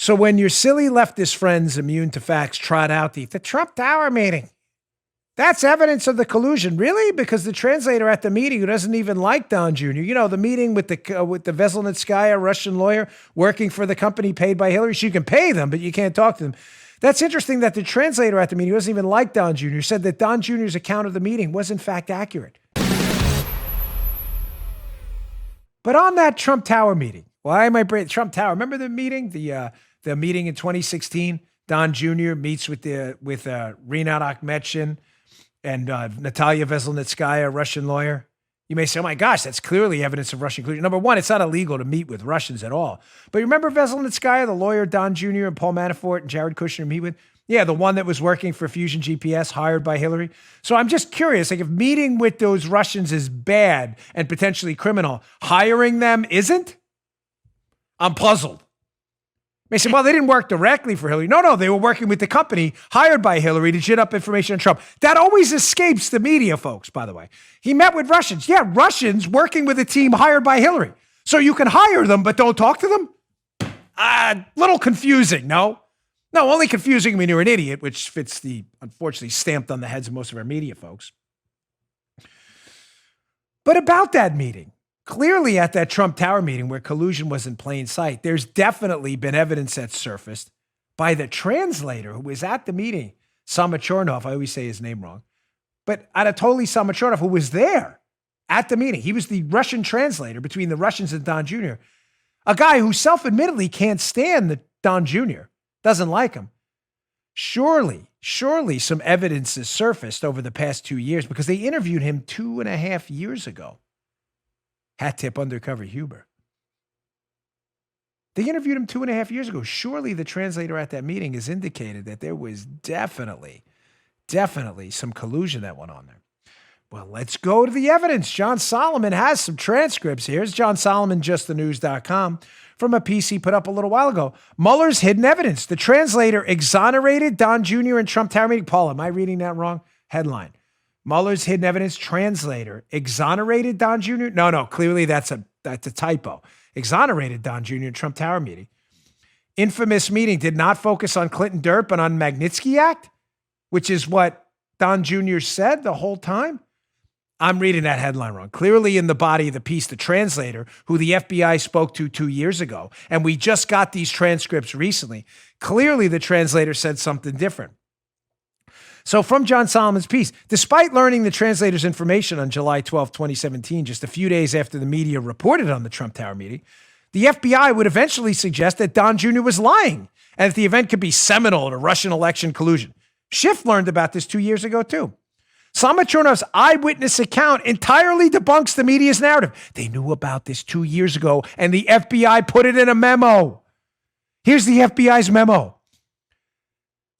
So when your silly leftist friends immune to facts trot out the Trump Tower meeting, that's evidence of the collusion. Really? Because the translator at the meeting, who doesn't even like Don Jr., the meeting with the Veselnitskaya Russian lawyer working for the company paid by Hillary, so you can pay them, but you can't talk to them. That's interesting that the translator at the meeting, who doesn't even like Don Jr., said that Don Jr.'s account of the meeting was in fact accurate. But on that Trump Tower meeting, why am I bringing Trump Tower? Remember the meeting, the meeting in 2016? Don Jr. meets with Rinat Akhmetshin and Natalia Veselnitskaya, Russian lawyer. You may say, oh my gosh, that's clearly evidence of Russian collusion. Number one, it's not illegal to meet with Russians at all. But you remember Veselnitskaya, the lawyer Don Jr. and Paul Manafort and Jared Kushner meet with? Yeah, the one that was working for Fusion GPS, hired by Hillary. So I'm just curious, if meeting with those Russians is bad and potentially criminal, hiring them isn't? I'm puzzled. They say, well, they didn't work directly for Hillary. No, they were working with the company hired by Hillary to gin up information on Trump. That always escapes the media, folks, by the way. He met with Russians. Yeah, Russians working with a team hired by Hillary. So you can hire them, but don't talk to them? Little confusing, no? No, only confusing when you're an idiot, which fits the, unfortunately, stamped on the heads of most of our media folks. But about that meeting, clearly at that Trump Tower meeting where collusion was in plain sight, there's definitely been evidence that surfaced by the translator who was at the meeting, Samachornov, I always say his name wrong, but Anatoly Samachornov, who was there at the meeting. He was the Russian translator between the Russians and Don Jr., a guy who self-admittedly can't stand the Don Jr., doesn't like him. Surely some evidence has surfaced over the past 2 years because they interviewed him 2.5 years ago. Hat tip undercover Huber. They interviewed him 2.5 years ago. Surely the translator at that meeting has indicated that there was definitely some collusion that went on there. Well, let's go to the evidence. John Solomon has some transcripts. Here's John Solomon, justthenews.com, from a piece he put up a little while ago. Mueller's hidden evidence. The translator exonerated Don Jr. in Trump Tower meeting. Paul, am I reading that wrong? Headline. Mueller's hidden evidence translator exonerated Don Jr. No, clearly that's a typo. Exonerated Don Jr. in Trump Tower meeting. Infamous meeting did not focus on Clinton dirt, but on Magnitsky Act, which is what Don Jr. said the whole time. I'm reading that headline wrong. Clearly in the body of the piece, the translator, who the FBI spoke to 2 years ago, and we just got these transcripts recently, clearly the translator said something different. So from John Solomon's piece, despite learning the translator's information on July 12, 2017, just a few days after the media reported on the Trump Tower meeting, the FBI would eventually suggest that Don Jr. was lying and that the event could be seminal to Russian election collusion. Schiff learned about this 2 years ago, too. Samachornov's eyewitness account entirely debunks the media's narrative. They knew about this 2 years ago, and the FBI put it in a memo. Here's the FBI's memo.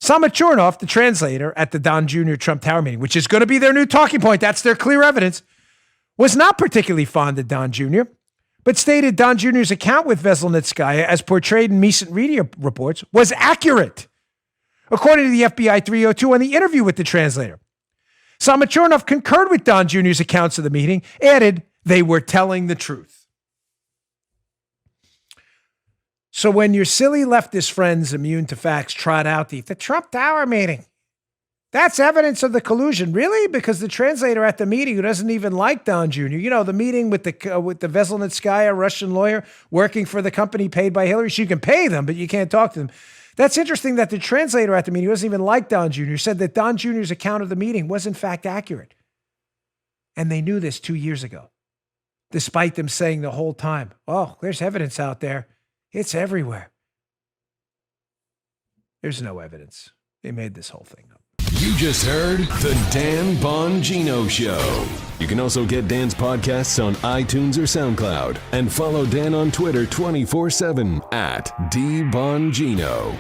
Samachornov, the translator at the Don Jr. Trump Tower meeting, which is going to be their new talking point, that's their clear evidence, was not particularly fond of Don Jr., but stated Don Jr.'s account with Veselnitskaya, as portrayed in recent media reports, was accurate, according to the FBI 302 on the interview with the translator. Samachornov concurred with Don Jr.'s accounts of the meeting, added they were telling the truth. So when your silly leftist friends immune to facts trot out the Trump Tower meeting, that's evidence of the collusion. Really? Because the translator at the meeting, who doesn't even like Don Jr., the meeting with the Veselnitskaya Russian lawyer working for the company paid by Hillary, so you can pay them, but you can't talk to them. That's interesting that the translator at the meeting, who doesn't even like Don Jr., said that Don Jr.'s account of the meeting was in fact accurate. And they knew this 2 years ago, despite them saying the whole time, oh, there's evidence out there. It's everywhere. There's no evidence. They made this whole thing up. You just heard The Dan Bongino Show. You can also get Dan's podcasts on iTunes or SoundCloud. And follow Dan on Twitter 24/7 @DBongino.